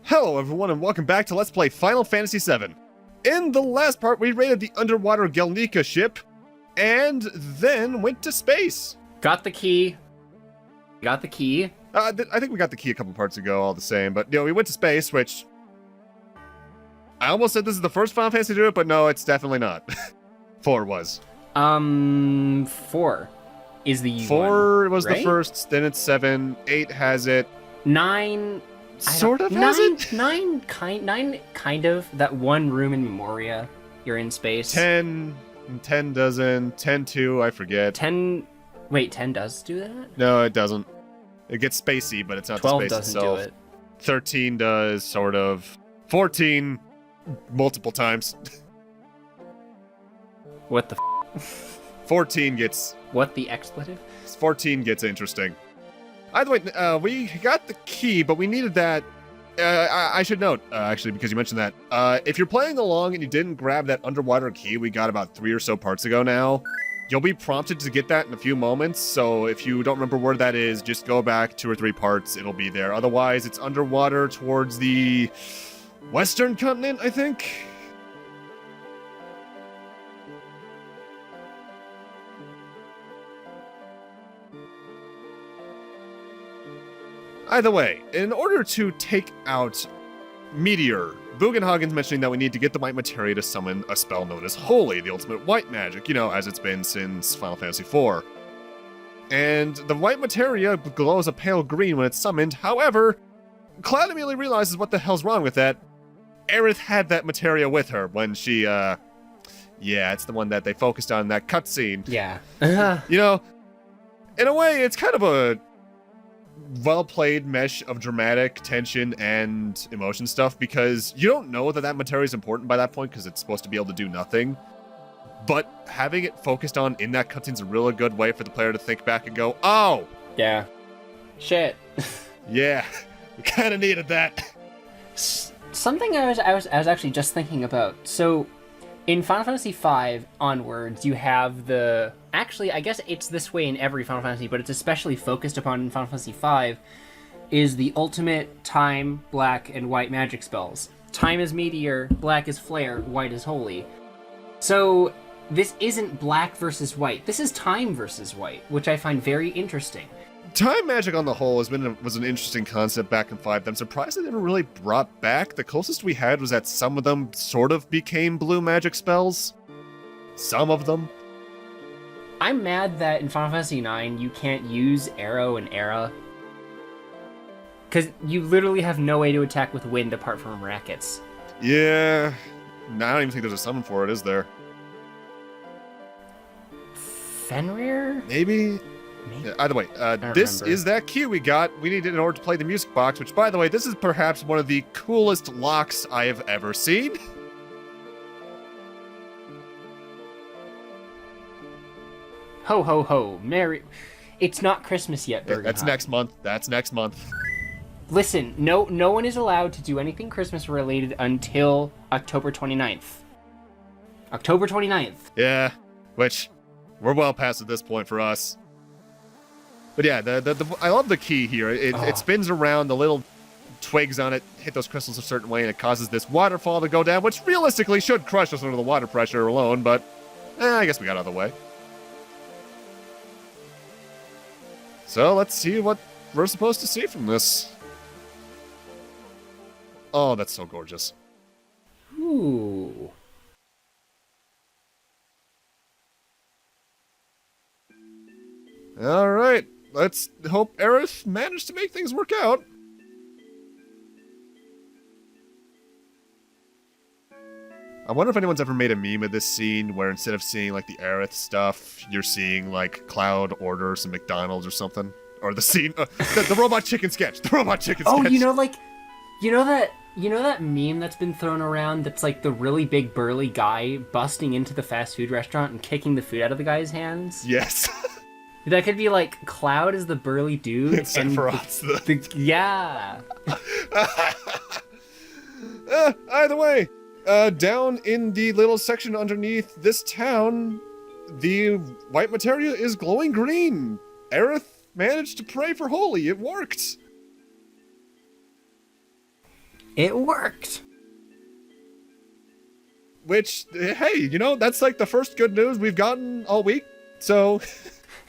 Hello everyone and welcome back to Let's Play Final Fantasy VII. In the last part, we raided the underwater Gelnika ship, and then went to space. Got the key. I think we got the key a couple parts ago, all the same, but we went to space, which... I almost said this is the first Final Fantasy to do it, but no, it's definitely not. 4 was. 4 is the 4 one, was right? the first, then it's 7, 8 has it. 9... Sort of has it? 9 kind of. That one room in Memoria, you're in space. 10 doesn't. 10 2, I forget. 10... Wait, 10 does do that? No, it doesn't. It gets spacey, but it's not the 12 space doesn't itself. do it. 13 does, sort of. 14, multiple times. What the 14 gets... What the expletive? 14 gets interesting. Either way, we got the key, but we needed that... I should note, actually, because you mentioned that. If you're playing along and you didn't grab that underwater key we got about 3 or so parts ago now, you'll be prompted to get that in a few moments, so if you don't remember where that is, just go back 2 or 3 parts, it'll be there. Otherwise, it's underwater towards the western continent, I think? Either way, in order to take out Meteor, Bugenhagen's mentioning that we need to get the white materia to summon a spell known as Holy, the ultimate white magic, as it's been since Final Fantasy IV. And the white materia glows a pale green when it's summoned. However, Cloud immediately realizes what the hell's wrong with that. Aerith had that materia with her when she, yeah, it's the one that they focused on in that cutscene. Yeah. In a way, it's kind of a well-played mesh of dramatic tension and emotion stuff, because you don't know that materia is important by that point because it's supposed to be able to do nothing. But having it focused on in that cutscene is a really good way for the player to think back and go, oh! Yeah. Shit. Yeah, we kind of needed that. Something I was actually just thinking about. So, in Final Fantasy V onwards, you have the... Actually, I guess it's this way in every Final Fantasy, but it's especially focused upon in Final Fantasy V, is the ultimate time, black, and white magic spells. Time is Meteor, black is Flare, white is Holy. So, this isn't black versus white. This is time versus white, which I find very interesting. Time magic on the whole was an interesting concept back in 5. I'm surprised they never really brought back. The closest we had was that some of them sort of became blue magic spells. Some of them. I'm mad that in Final Fantasy IX you can't use Arrow and Era. Because you literally have no way to attack with wind apart from rackets. Yeah. No, I don't even think there's a summon for it, is there? Fenrir? Maybe? Yeah, either way, this is that key we got. We need it in order to play the music box, which, by the way, this is perhaps one of the coolest locks I have ever seen. Ho, ho, ho. Merry... It's not Christmas yet, Bergenheim. That's next month. That's next month. Listen, no one is allowed to do anything Christmas-related until October 29th. October 29th. Yeah, which we're well past at this point for us. But yeah, I love the key here. It spins around, the little twigs on it hit those crystals a certain way, and it causes this waterfall to go down, which realistically should crush us under the water pressure alone, but I guess we got out of the way. So let's see what we're supposed to see from this. Oh, that's so gorgeous. Ooh. All right. Let's hope Aerith managed to make things work out. I wonder if anyone's ever made a meme of this scene where instead of seeing, like, the Aerith stuff, you're seeing, like, Cloud order some McDonald's or something. Or the scene, the robot chicken sketch. The robot chicken sketch. Oh, you know that meme that's been thrown around that's, like, the really big burly guy busting into the fast food restaurant and kicking the food out of the guy's hands? Yes. That could be like Cloud is the burly dude, and Sephiroth's yeah. Either way, down in the little section underneath this town, the white materia is glowing green. Aerith managed to pray for Holy. It worked. It worked! Which, hey, that's like the first good news we've gotten all week. So,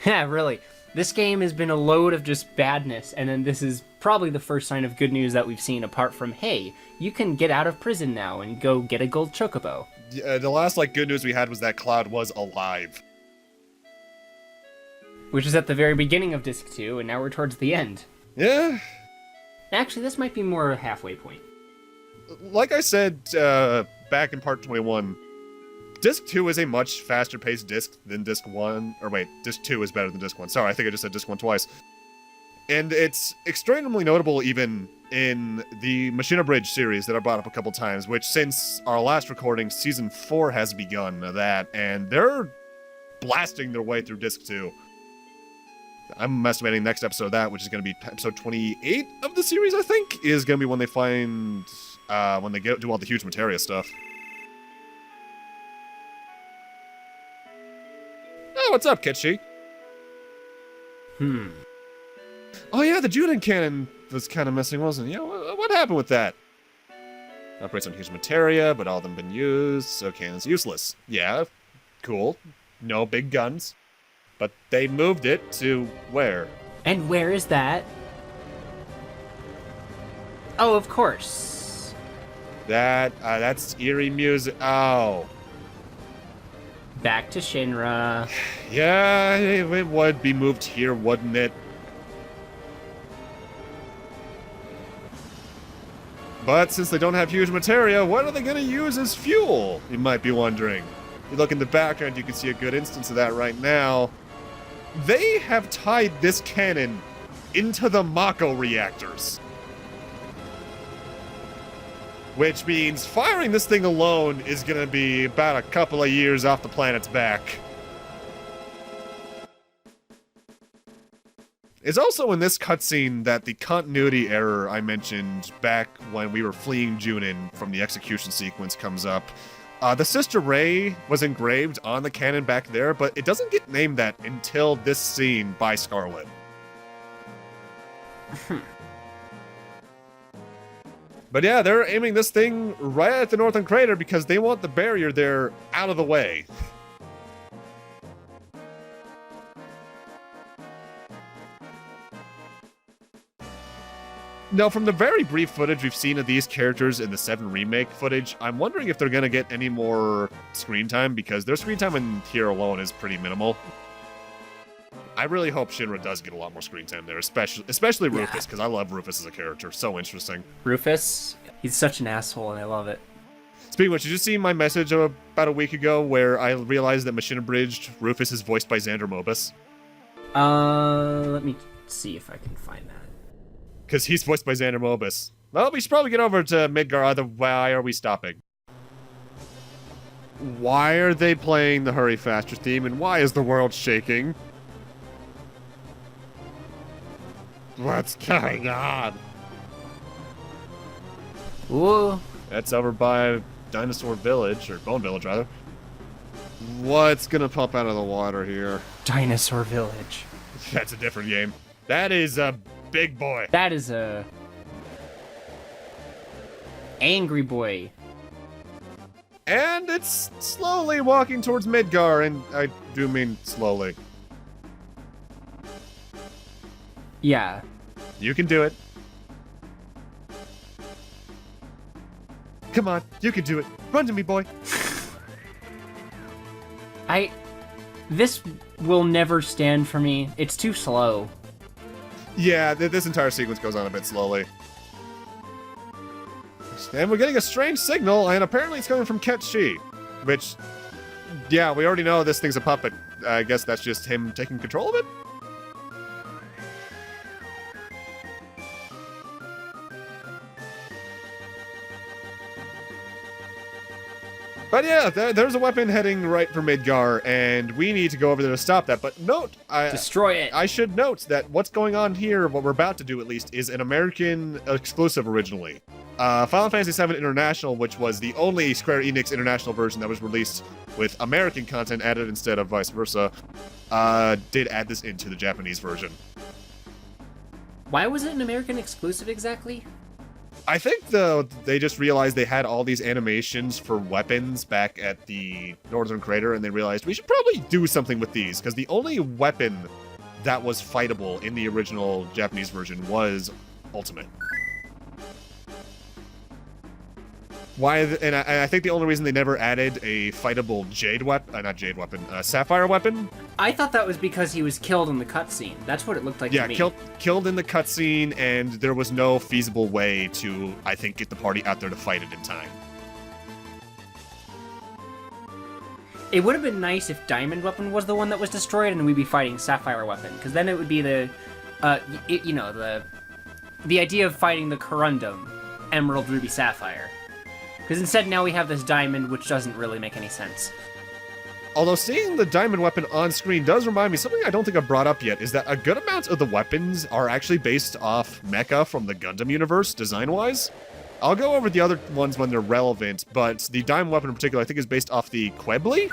Yeah, really. This game has been a load of just badness, and then this is probably the first sign of good news that we've seen, apart from, hey, you can get out of prison now and go get a gold chocobo. the last good news we had was that Cloud was alive. Which is at the very beginning of Disc 2, and now we're towards the end. Yeah. Actually, this might be more a halfway point. Like I said back in part 21, Disc 2 is a much faster-paced disc than Disc 1. Or wait, Disc 2 is better than Disc 1. Sorry, I think I just said Disc 1 twice. And it's extremely notable even in the Machina Bridge series that I brought up a couple times, which since our last recording, Season 4 has begun and they're blasting their way through Disc 2. I'm estimating next episode of that, which is going to be episode 28 of the series, I think, is going to be when they find, when they do all the huge materia stuff. Oh, what's up, Kitschy? Oh yeah, the Junin cannon was kind of missing, wasn't it? What happened with that? Operates on huge materia, but all of them been used, so cannon's useless. Yeah, cool. No big guns. But they moved it to where? And where is that? Oh, of course. That's eerie music. Oh. Back to Shinra. Yeah, it would be moved here, wouldn't it? But since they don't have huge materia, what are they going to use as fuel? You might be wondering. You look in the background, you can see a good instance of that right now. They have tied this cannon into the Mako reactors. Which means firing this thing alone is going to be about a couple of years off the planet's back. It's also in this cutscene that the continuity error I mentioned back when we were fleeing Junin from the execution sequence comes up. The Sister Ray was engraved on the cannon back there, but it doesn't get named that until this scene by Scarlet. But yeah, they're aiming this thing right at the Northern Crater because they want the barrier there out of the way. Now, from the very brief footage we've seen of these characters in the 7 remake footage, I'm wondering if they're going to get any more screen time, because their screen time in here alone is pretty minimal. I really hope Shinra does get a lot more screen time there, especially Rufus, because I love Rufus as a character. So interesting. Rufus? He's such an asshole, and I love it. Speaking of which, did you see my message about a week ago where I realized that Machina Bridged Rufus is voiced by Xander Mobus? Let me see if I can find that. Because he's voiced by Xander Mobus. Well, we should probably get over to Midgar, otherwise why are we stopping? Why are they playing the Hurry Faster theme, and why is the world shaking? What's going on? Ooh. That's over by Dinosaur Village, or Bone Village, rather. What's gonna pop out of the water here? Dinosaur Village. That's a different game. That is a big boy. That is a... angry boy. And it's slowly walking towards Midgar, and I do mean slowly. Yeah. You can do it. Come on, you can do it. Run to me, boy. This will never stand for me. It's too slow. Yeah, this entire sequence goes on a bit slowly. And we're getting a strange signal, and apparently it's coming from Ketchi. Which, yeah, we already know this thing's a puppet. I guess that's just him taking control of it? But yeah, there's a weapon heading right for Midgar, and we need to go over there to stop that. But note, destroy it. I should note that what's going on here, what we're about to do at least, is an American exclusive originally. Final Fantasy VII International, which was the only Square Enix International version that was released with American content added instead of vice versa, did add this into the Japanese version. Why was it an American exclusive exactly? I think they just realized they had all these animations for weapons back at the Northern Crater, and they realized we should probably do something with these, because the only weapon that was fightable in the original Japanese version was ultimate. And I think the only reason they never added a fightable sapphire weapon. I thought that was because he was killed in the cutscene. That's what it looked like to me. Yeah, killed in the cutscene, and there was no feasible way to, I think, get the party out there to fight it in time. It would have been nice if Diamond Weapon was the one that was destroyed and we'd be fighting Sapphire Weapon, because then it would be the idea of fighting the Corundum, Emerald, Ruby, Sapphire. Because instead now we have this Diamond, which doesn't really make any sense. Although seeing the Diamond Weapon on screen does remind me, something I don't think I've brought up yet, is that a good amount of the weapons are actually based off mecha from the Gundam universe, design-wise. I'll go over the other ones when they're relevant, but the Diamond Weapon in particular I think is based off the Quebli.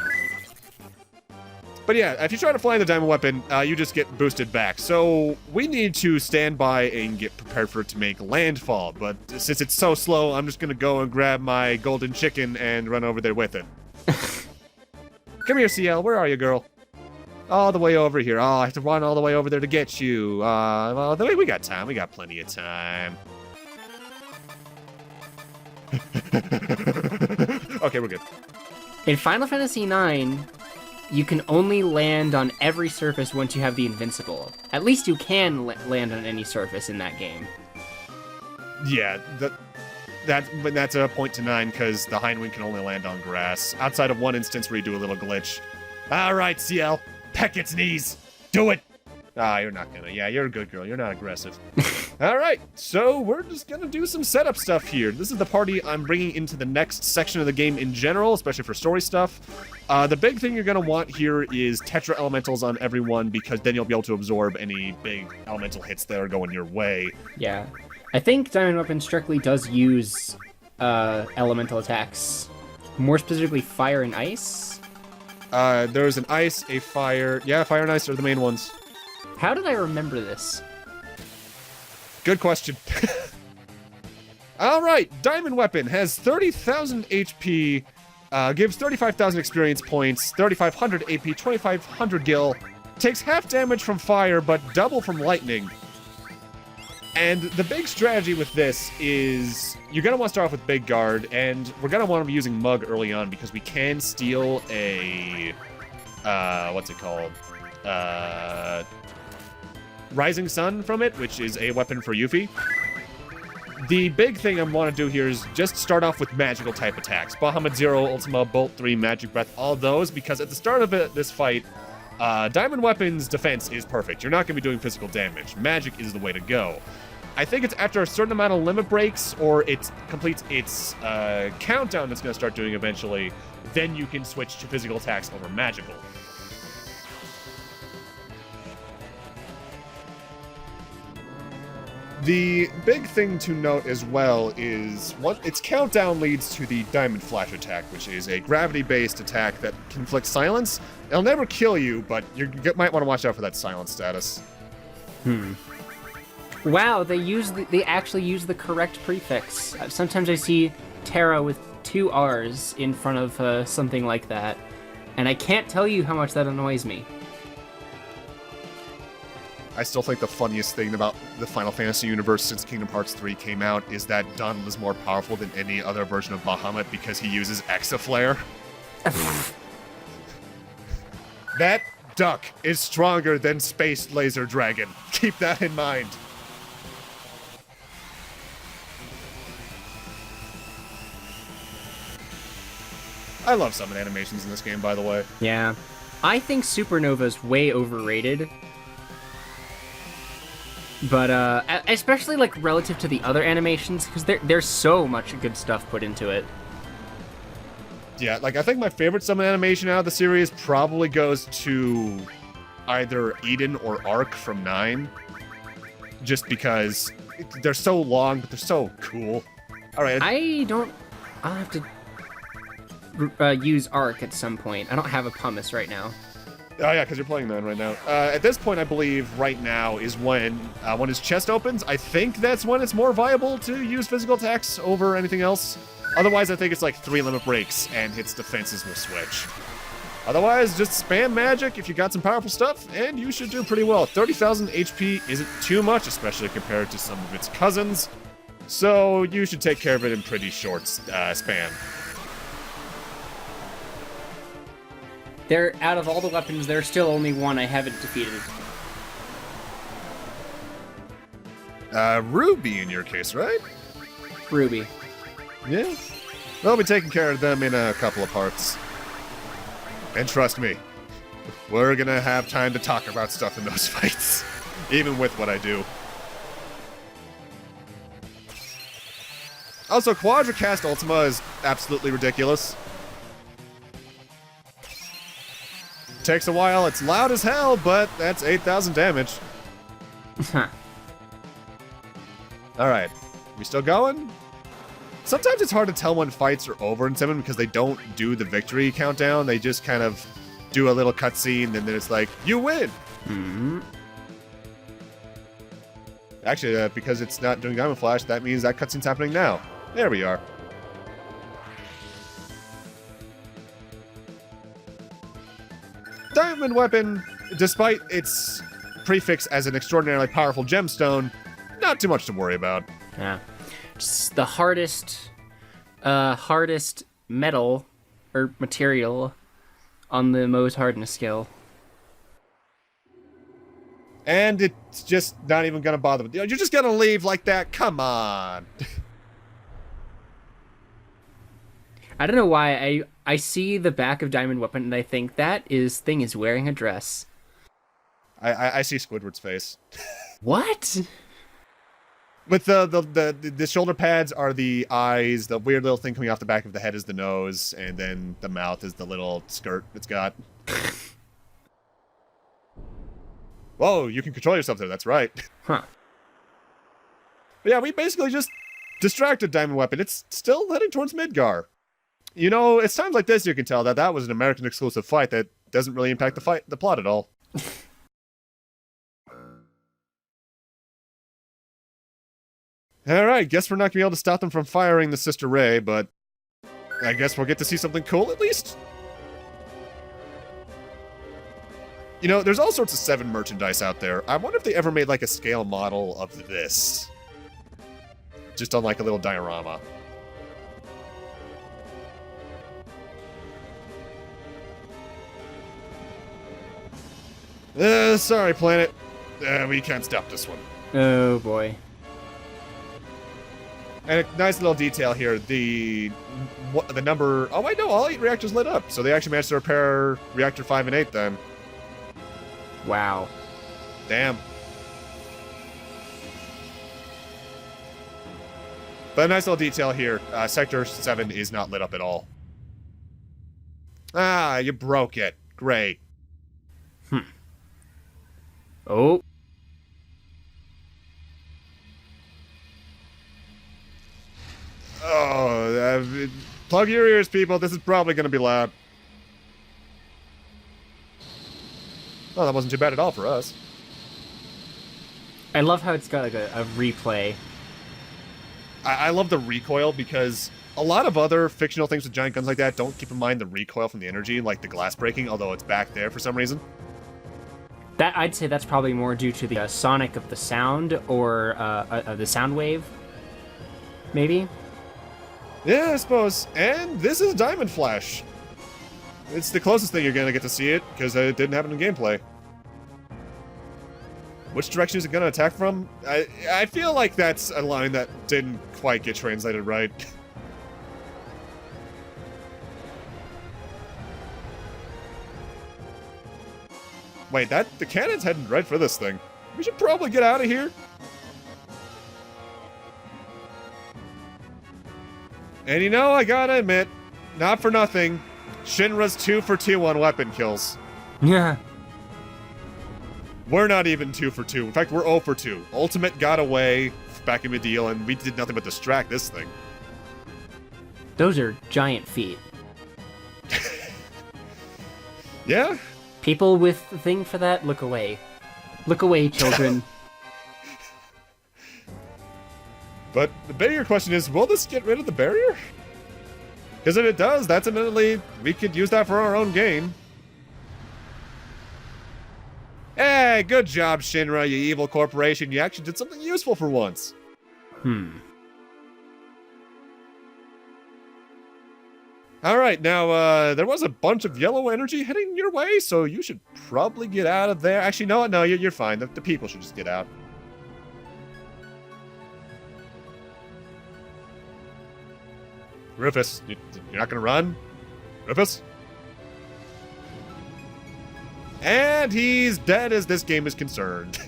But yeah, if you try to fly the Diamond Weapon, you just get boosted back. So we need to stand by and get prepared for it to make landfall. But since it's so slow, I'm just going to go and grab my golden chicken and run over there with it. Come here, CL. Where are you, girl? All the way over here. Oh, I have to run all the way over there to get you. Well, we got time. We got plenty of time. Okay, we're good. In Final Fantasy IX, you can only land on every surface once you have the Invincible. At least you can land on any surface in that game. Yeah, that's a point to 9, because the Hindwing can only land on grass, outside of one instance where you do a little glitch. Alright, CL, peck its knees! Do it! Ah, you're not gonna. Yeah, you're a good girl. You're not aggressive. Alright, so we're just gonna do some setup stuff here. This is the party I'm bringing into the next section of the game in general, especially for story stuff. The big thing you're gonna want here is Tetra Elementals on everyone, because then you'll be able to absorb any big elemental hits that are going your way. Yeah. I think Diamond Weapon strictly does use elemental attacks. More specifically, fire and ice? There's an ice, a fire. Yeah, fire and ice are the main ones. How did I remember this? Good question. Alright, Diamond Weapon has 30,000 HP, gives 35,000 experience points, 3,500 AP, 2,500 gil, takes half damage from fire, but double from lightning. And the big strategy with this is you're going to want to start off with Big Guard, and we're going to want to be using Mug early on because we can steal a... what's it called? Rising Sun from it, which is a weapon for Yuffie. The big thing I want to do here is just start off with magical type attacks. Bahamut Zero, Ultima, Bolt 3, Magic Breath, all those, because at the start of this fight, Diamond Weapon's defense is perfect. You're not going to be doing physical damage. Magic is the way to go. I think it's after a certain amount of limit breaks, or it completes its countdown that's going to start doing eventually, then you can switch to physical attacks over magical. The big thing to note as well is its countdown leads to the Diamond Flash attack, which is a gravity-based attack that can inflict silence. It'll never kill you, but you might want to watch out for that silence status. Wow, they actually use the correct prefix. Sometimes I see Terra with 2 R's in front of something like that, and I can't tell you how much that annoys me. I still think the funniest thing about the Final Fantasy universe since Kingdom Hearts 3 came out is that Donald is more powerful than any other version of Bahamut because he uses Exaflare. That duck is stronger than Space Laser Dragon. Keep that in mind. I love summon animations in this game, by the way. Yeah. I think Supernova's way overrated. But, especially, like, relative to the other animations, because there's so much good stuff put into it. Yeah, like, I think my favorite summon animation out of the series probably goes to either Eden or Ark from 9. Just because they're so long, but they're so cool. Alright. I'll have to use Ark at some point. I don't have a pumice right now. Oh yeah, because you're playing that right now. At this point, I believe right now is when his chest opens. I think that's when it's more viable to use physical attacks over anything else. Otherwise, I think it's like 3 limit breaks and its defenses will switch. Otherwise, just spam magic if you got some powerful stuff, and you should do pretty well. 30,000 HP isn't too much, especially compared to some of its cousins. So you should take care of it in pretty short span. Out of all the weapons, there's still only one I haven't defeated. Ruby in your case, right? Ruby. Yeah. We'll be taking care of them in a couple of parts. And trust me, we're gonna have time to talk about stuff in those fights, even with what I do. Also, Quadracast Ultima is absolutely ridiculous. Takes a while, it's loud as hell, but that's 8,000 damage. Alright, we still going? Sometimes it's hard to tell when fights are over in 7 because they don't do the victory countdown. They just kind of do a little cutscene and then it's like, you win! Mm-hmm. Actually, because it's not doing Diamond Flash, that means that cutscene's happening now. There we are. Diamond Weapon, despite its prefix as an extraordinarily powerful gemstone, not too much to worry about. Yeah. Just the hardest metal or material on the Mohs hardness scale. And it's just not even gonna bother with you. You're just gonna leave like that? Come on. I don't know why I see the back of Diamond Weapon and I think that thing is wearing a dress. I see Squidward's face. What? With the shoulder pads are the eyes, the weird little thing coming off the back of the head is the nose, and then the mouth is the little skirt it's got. Whoa, you can control yourself there, that's right. Huh. But yeah, we basically just distracted Diamond Weapon. It's still heading towards Midgar. You know, it's times like this you can tell that that was an American exclusive fight that doesn't really impact the plot at all. Alright, guess we're not going to be able to stop them from firing the Sister Ray, but I guess we'll get to see something cool at least. You know, there's all sorts of 7 merchandise out there. I wonder if they ever made like a scale model of this. Just on like a little diorama. Sorry, planet. We can't stop this one. Oh boy. And a nice little detail here, the number... Oh, wait, no, all 8 reactors lit up. So they actually managed to repair reactor 5 and 8 then. Wow. Damn. But a nice little detail here, Sector 7 is not lit up at all. Ah, you broke it. Great. Oh. Oh, plug your ears, people. This is probably going to be loud. Oh, that wasn't too bad at all for us. I love how it's got like a replay. I love the recoil because a lot of other fictional things with giant guns like that don't keep in mind the recoil from the energy, like the glass breaking, although it's back there for some reason. That I'd say that's probably more due to the sonic of the sound or the sound wave, maybe. Yeah, I suppose. And this is Diamond Flash. It's the closest thing you're going to get to see it, because it didn't happen in gameplay. Which direction is it going to attack from? I feel like that's a line that didn't quite get translated right. Wait, the cannon's heading right for this thing. We should probably get out of here. And you know, I gotta admit, not for nothing, Shinra's 2 for 2 on weapon kills. Yeah. We're not even 2 for 2. In fact, we're 0 for 2. Ultimate got away back in Middeal, and we did nothing but distract this thing. Those are giant feet. Yeah, People with the thing for that, look away. Look away, children. But the bigger question is, will this get rid of the barrier? Because if it does, that's admittedly, we could use that for our own gain. Hey, good job, Shinra, you evil corporation. You actually did something useful for once. Alright, now, there was a bunch of yellow energy heading your way, so you should probably get out of there. Actually, no, you're fine. The people should just get out. Rufus, you're not gonna run? Rufus? And he's dead as this game is concerned.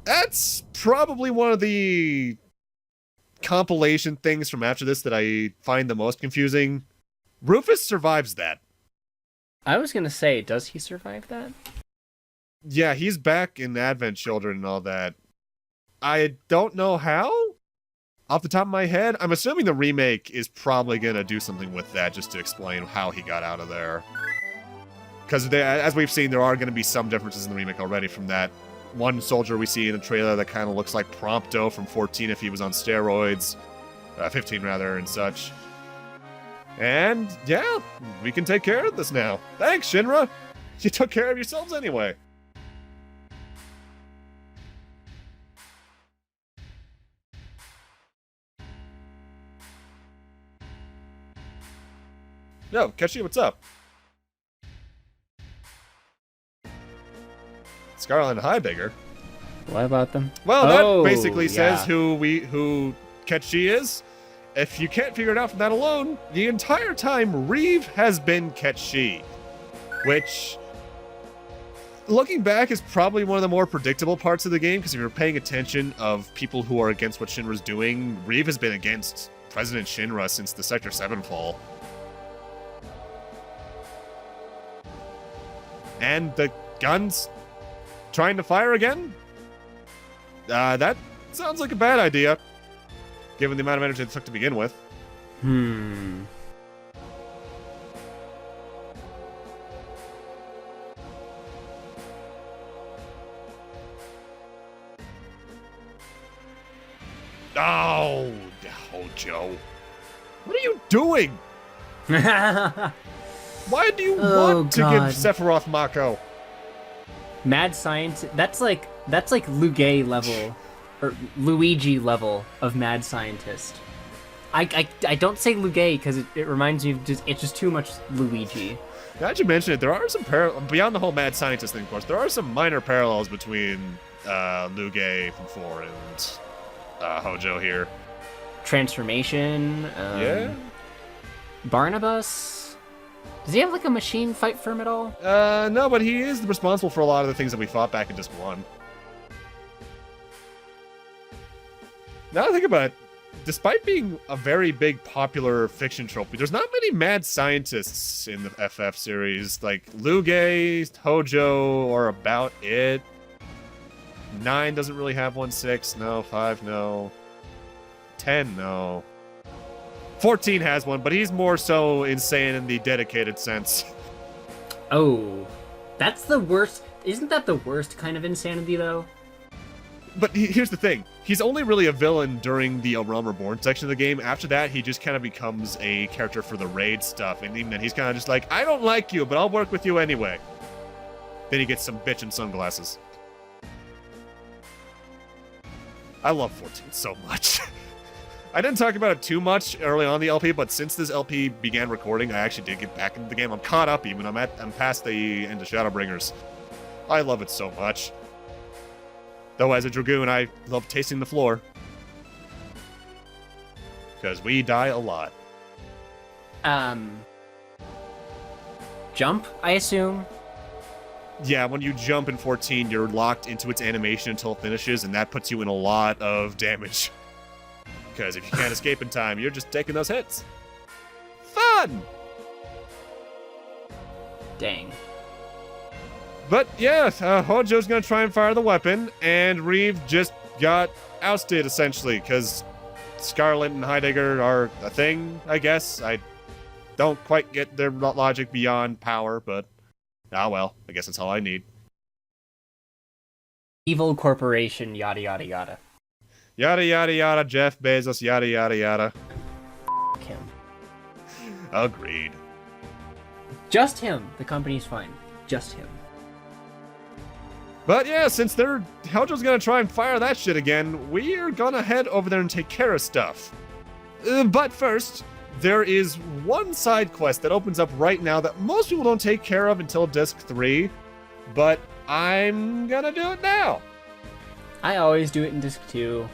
That's probably one of the compilation things from after this that I find the most confusing. Rufus survives that. I was gonna say, does he survive that? Yeah, he's back in Advent Children and all that. I don't know how. Off the top of my head, I'm assuming the remake is probably gonna do something with that just to explain how he got out of there. Because as we've seen, there are gonna be some differences in the remake already from that one soldier we see in the trailer that kind of looks like Prompto from 14 if he was on steroids. 15 rather, and such. And yeah, we can take care of this now. Thanks, Shinra! You took care of yourselves anyway. Yo, Keshi, what's up? Scarlet and Heidegger. What about them? Well, that basically says yeah. who Ketchi is. If you can't figure it out from that alone, the entire time Reeve has been Ketchi. Which, looking back, is probably one of the more predictable parts of the game, because if you're paying attention of people who are against what Shinra's doing, Reeve has been against President Shinra since the Sector 7 fall. And the gun's trying to fire again? That sounds like a bad idea, given the amount of energy it took to begin with. Oh, Hojo. What are you doing? Why do you want to give Sephiroth Mako? Mad science. That's like Luigi level, or Luigi level of mad scientist. I don't say Luigi because it reminds me of it's just too much Luigi. Now that you mention it, there are some beyond the whole mad scientist thing, of course. There are some minor parallels between Luigi from 4 and Hojo here. Transformation. Yeah. Barnabas. Does he have like a machine fight firm at all? No, but he is responsible for a lot of the things that we fought back in Disc 1. Now that I think about it, despite being a very big popular fiction trope, there's not many mad scientists in the FF series. Like, Luigi, Hojo are about it. 9 doesn't really have one. 6, no. 5, no. 10, no. 14 has one, but he's more so insane in the dedicated sense. Oh, that's the worst. Isn't that the worst kind of insanity, though? But here's the thing. He's only really a villain during the A Realm Reborn section of the game. After that, he just kind of becomes a character for the raid stuff. And even then, he's kind of just like, I don't like you, but I'll work with you anyway. Then he gets some bitch and sunglasses. I love 14 so much. I didn't talk about it too much early on in the LP, but since this LP began recording, I actually did get back into the game. I'm caught up even. I'm past the end of Shadowbringers. I love it so much. Though as a Dragoon, I love tasting the floor. Because we die a lot. Jump, I assume? Yeah, when you jump in 14, you're locked into its animation until it finishes, and that puts you in a lot of damage. Because if you can't escape in time, you're just taking those hits. Fun! Dang. But yeah, Hojo's gonna try and fire the weapon, and Reeve just got ousted, essentially, because Scarlet and Heidegger are a thing, I guess. don't quite get their logic beyond power, but well, I guess that's all I need. Evil corporation, yada yada yada. Yada yada yada, Jeff Bezos, yada yada yada. F*** him. Agreed. Just him. The company's fine. Just him. But yeah, since Heljo's gonna try and fire that shit again, we're gonna head over there and take care of stuff. But first, there is one side quest that opens up right now that most people don't take care of until Disc 3, but I'm gonna do it now. I always do it in Disc 2.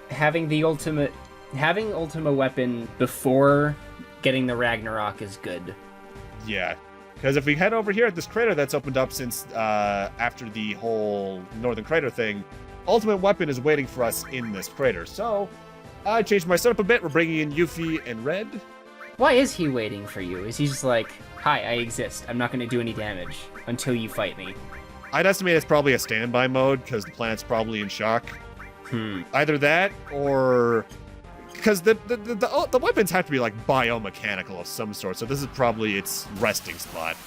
Having Ultima weapon before getting the Ragnarok is good. Yeah, because if we head over here at this crater that's opened up since after the whole Northern Crater thing, Ultimate Weapon is waiting for us in this crater. So I changed my setup a bit. We're bringing in Yuffie and Red. Why is he waiting for you? Is he just like, hi, I exist. I'm not going to do any damage until you fight me? I'd estimate it's probably a standby mode because the planet's probably in shock. Either that or... Because the weapons have to be like biomechanical of some sort, so this is probably its resting spot.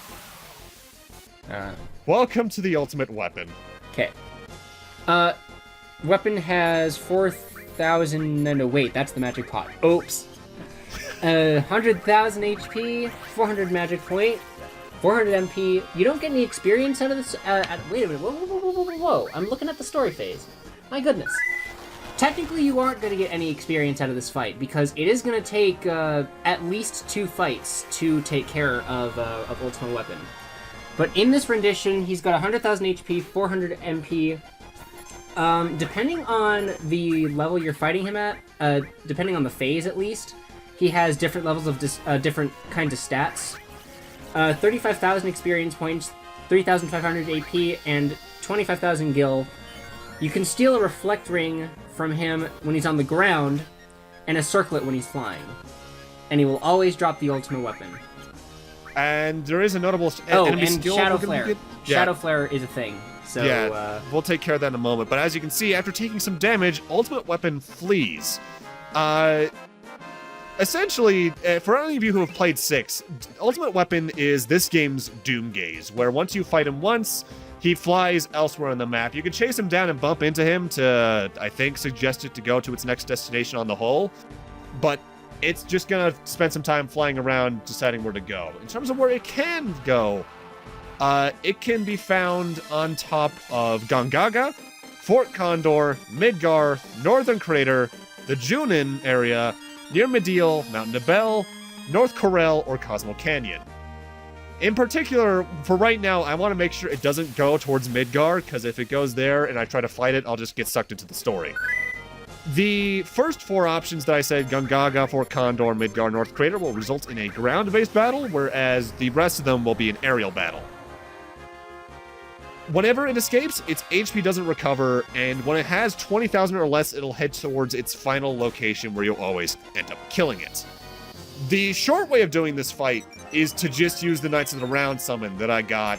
Welcome to the Ultimate Weapon. Okay. Weapon has 4,000... No, wait, that's the magic pot. Oops. 100,000 HP, 400 magic point, 400 MP. You don't get any experience out of this... wait a minute. Whoa. I'm looking at the story phase. My goodness. Technically, you aren't going to get any experience out of this fight, because it is going to take at least 2 fights to take care of Ultimate Weapon. But in this rendition, he's got 100,000 HP, 400 MP. Depending on the level you're fighting him at, depending on the phase at least, he has different levels of different kinds of stats. 35,000 experience points, 3,500 AP, and 25,000 gil. You can steal a reflect ring from him when he's on the ground, and a circlet when he's flying. And he will always drop the Ultimate Weapon. And there is a notable enemy and skill Shadow Flare. Shadow Flare is a thing. So, yeah, we'll take care of that in a moment. But as you can see, after taking some damage, Ultimate Weapon flees. Essentially, for any of you who have played 6, Ultimate Weapon is this game's Doom Gaze, where once you fight him once, he flies elsewhere on the map. You can chase him down and bump into him to, I think, suggest it to go to its next destination on the hull. But it's just going to spend some time flying around deciding where to go. In terms of where it can go, it can be found on top of Gongaga, Fort Condor, Midgar, Northern Crater, the Junin area, near Medial, Mount Nibel, North Corel, or Cosmo Canyon. In particular, for right now, I want to make sure it doesn't go towards Midgar, because if it goes there and I try to fight it, I'll just get sucked into the story. The first 4 options that I said, Gongaga, Fort Condor, Midgar, North Crater, will result in a ground-based battle, whereas the rest of them will be an aerial battle. Whenever it escapes, its HP doesn't recover, and when it has 20,000 or less, it'll head towards its final location where you'll always end up killing it. The short way of doing this fight is to just use the Knights of the Round summon that I got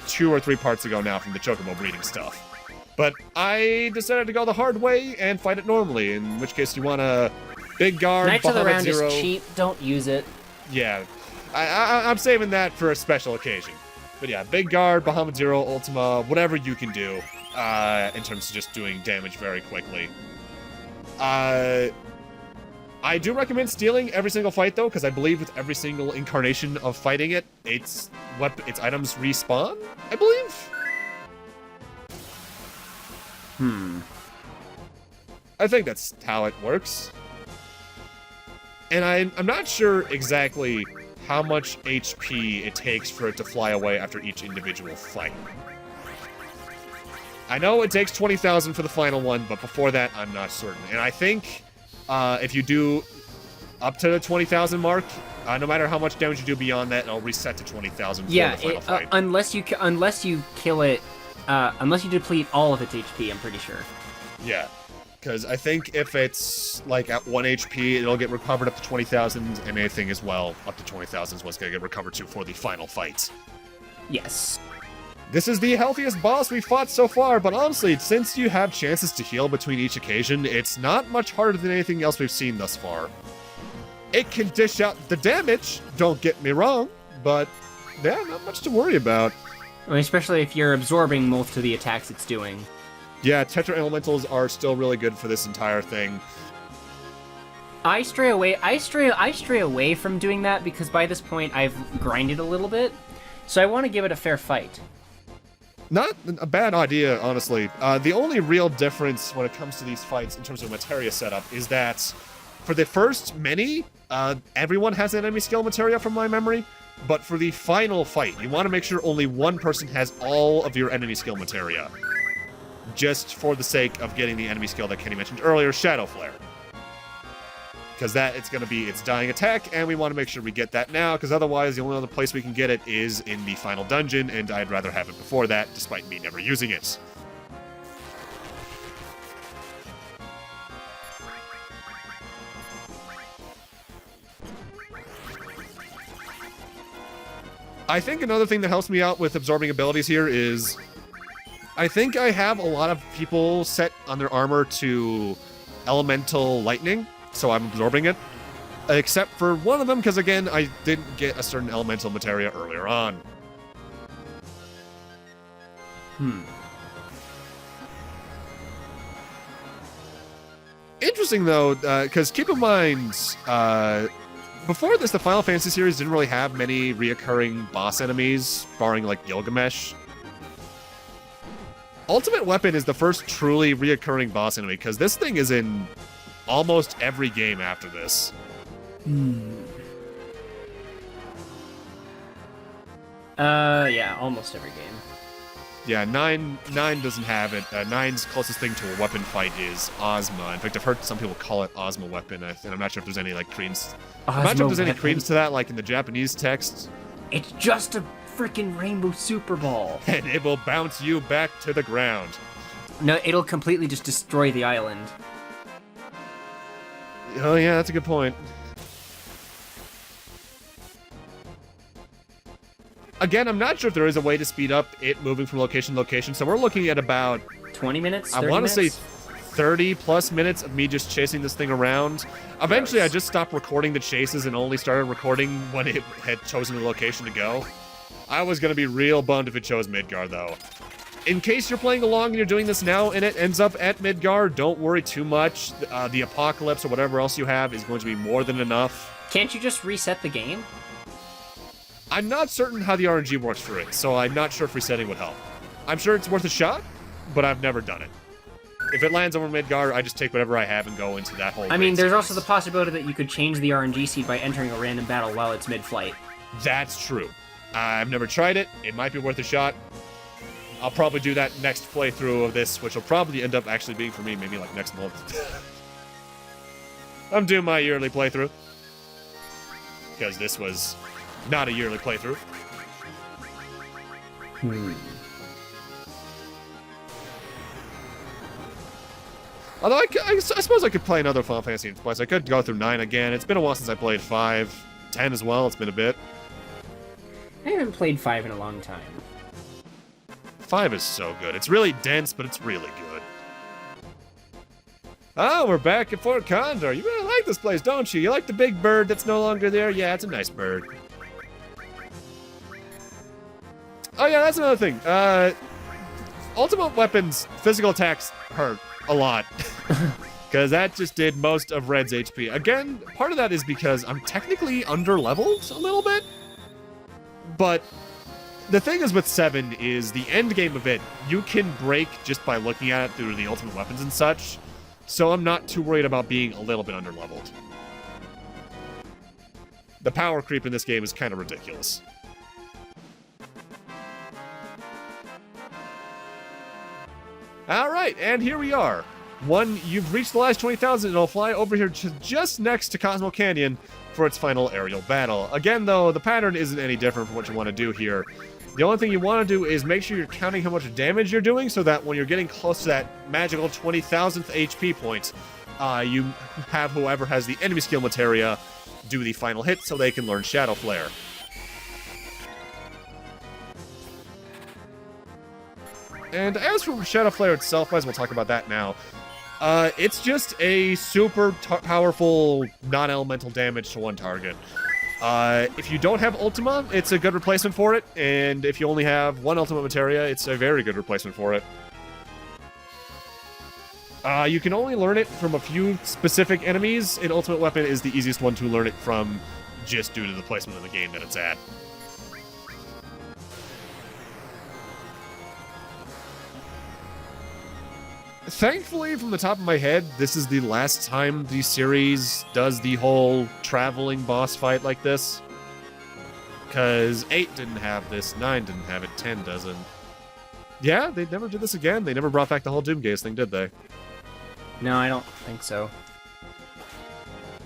2 or 3 parts ago now from the Chocobo breeding stuff. But I decided to go the hard way and fight it normally, in which case you want a big guard, Knights of the Round Zero. is cheap, don't use it. Yeah, I'm saving that for a special occasion. But yeah, big guard, Bahamut Zero, Ultima, whatever you can do in terms of just doing damage very quickly. I do recommend stealing every single fight, though, because I believe with every single incarnation of fighting it, its items respawn, I believe? I think that's how it works. And I'm not sure exactly how much HP it takes for it to fly away after each individual fight. I know it takes 20,000 for the final one, but before that, I'm not certain. And I think if you do up to the 20,000 mark, no matter how much damage you do beyond that, it'll reset to 20,000 for the final fight. Unless you kill it, unless you deplete all of its HP, I'm pretty sure. Yeah, because I think if it's like at 1 HP, it'll get recovered up to 20,000, and anything as well up to 20,000 is what's going to get recovered to for the final fight. Yes. This is the healthiest boss we've fought so far, but honestly, since you have chances to heal between each occasion, it's not much harder than anything else we've seen thus far. It can dish out the damage, don't get me wrong, but yeah, not much to worry about. I mean, especially if you're absorbing most of the attacks it's doing. Yeah, Tetra Elementals are still really good for this entire thing. I stray away from doing that because by this point I've grinded a little bit, so I want to give it a fair fight. Not a bad idea, honestly. The only real difference when it comes to these fights in terms of materia setup is that for the first many, everyone has an enemy skill materia from my memory, but for the final fight, you want to make sure only one person has all of your enemy skill materia. Just for the sake of getting the enemy skill that Kenny mentioned earlier, Shadow Flare. Because that, it's going to be its dying attack, and we want to make sure we get that now, because otherwise the only other place we can get it is in the final dungeon, and I'd rather have it before that, despite me never using it. I think another thing that helps me out with absorbing abilities here is I think I have a lot of people set on their armor to elemental lightning, so I'm absorbing it. Except for one of them, because again, I didn't get a certain elemental materia earlier on. Interesting though, because keep in mind, before this, the Final Fantasy series didn't really have many reoccurring boss enemies, barring like Gilgamesh. Ultimate Weapon is the first truly reoccurring boss enemy, because this thing is in almost every game after this. Yeah, almost every game. Yeah, 9 doesn't have it. 9's closest thing to a weapon fight is Ozma. In fact, I've heard some people call it Ozma Weapon, and I'm not sure if there's any like credence. I'm not sure if there's any credence to that, like in the Japanese text. It's just a freaking rainbow super ball. And it will bounce you back to the ground. No, it'll completely just destroy the island. Oh yeah, that's a good point. Again, I'm not sure if there is a way to speed up it moving from location to location, so we're looking at about 20 minutes? I want to say 30 plus minutes of me just chasing this thing around. Eventually, I just stopped recording the chases and only started recording when it had chosen the location to go. I was going to be real bummed if it chose Midgar, though. In case you're playing along and you're doing this now and it ends up at Midgar, don't worry too much. The Apocalypse or whatever else you have is going to be more than enough. Can't you just reset the game? I'm not certain how the RNG works for it, so I'm not sure if resetting would help. I'm sure it's worth a shot, but I've never done it. If it lands over Midgar, I just take whatever I have and go into that whole I mean, there's also the possibility that you could change the RNG seed by entering a random battle while it's mid-flight. That's true. I've never tried it. It might be worth a shot. I'll probably do that next playthrough of this, which will probably end up actually being for me maybe like next month. I'm doing my yearly playthrough. Because this was not a yearly playthrough. Although I suppose I could play another Final Fantasy twice. I could go through 9 again. It's been a while since I played 5. 10 as well. It's been a bit. I haven't played 5 in a long time. 5 is so good. It's really dense, but it's really good. Oh, we're back at Fort Condor. You really like this place, don't you? You like the big bird that's no longer there? Yeah, it's a nice bird. Oh yeah, that's another thing. Ultimate Weapon's physical attacks hurt a lot. Because that just did most of Red's HP. Again, part of that is because I'm technically under-leveled a little bit. But the thing is with 7 is the end game of it, you can break just by looking at it through the ultimate weapons and such. So I'm not too worried about being a little bit under-leveled. The power creep in this game is kind of ridiculous. Alright, and here we are. You've reached the last 20,000 and it'll fly over here just next to Cosmo Canyon for its final aerial battle. Again, though, the pattern isn't any different from what you want to do here. The only thing you want to do is make sure you're counting how much damage you're doing so that when you're getting close to that magical 20,000th HP point, you have whoever has the enemy skill materia do the final hit so they can learn Shadow Flare. And as for Shadow Flare itself, might as well talk about that now. It's just a super powerful non-elemental damage to one target. If you don't have Ultima, it's a good replacement for it, and if you only have one Ultimate Materia, it's a very good replacement for it. You can only learn it from a few specific enemies, and Ultimate Weapon is the easiest one to learn it from just due to the placement of the game that it's at. Thankfully, from the top of my head, this is the last time the series does the whole traveling boss fight like this. Because 8 didn't have this, 9 didn't have it, 10 doesn't. Yeah, they never did this again. They never brought back the whole Doomgaze thing, did they? No, I don't think so.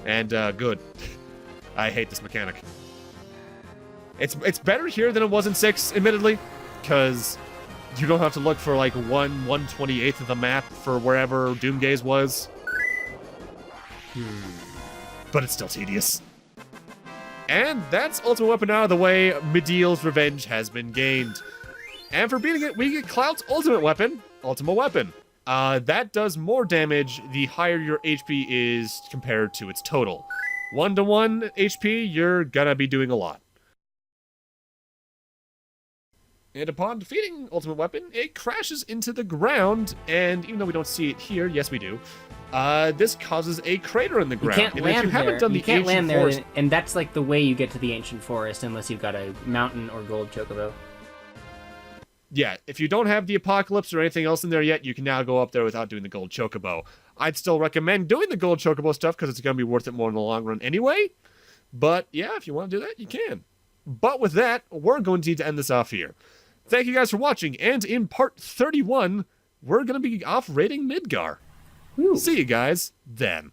And, good. I hate this mechanic. It's better here than it was in 6, admittedly, because you don't have to look for, like, 1/128th of the map for wherever Doomgaze was. But it's still tedious. And that's Ultimate Weapon out of the way. Medeal's revenge has been gained. And for beating it, we get Clout's Ultimate Weapon, Ultima Weapon. That does more damage the higher your HP is compared to its total. 1-to-1 HP, you're gonna be doing a lot. And upon defeating Ultimate Weapon, it crashes into the ground, and even though we don't see it here, yes we do, this causes a crater in the ground. You can't and land if you haven't there. done the You can't land there, forest... and that's like the way you get to the ancient forest, unless you've got a mountain or gold chocobo. Yeah, if you don't have the Apocalypse or anything else in there yet, you can now go up there without doing the gold chocobo. I'd still recommend doing the gold chocobo stuff, because it's going to be worth it more in the long run anyway. But yeah, if you want to do that, you can. But with that, we're going to need to end this off here. Thank you guys for watching, and in part 31, we're going to be off raiding Midgar. Woo. See you guys then.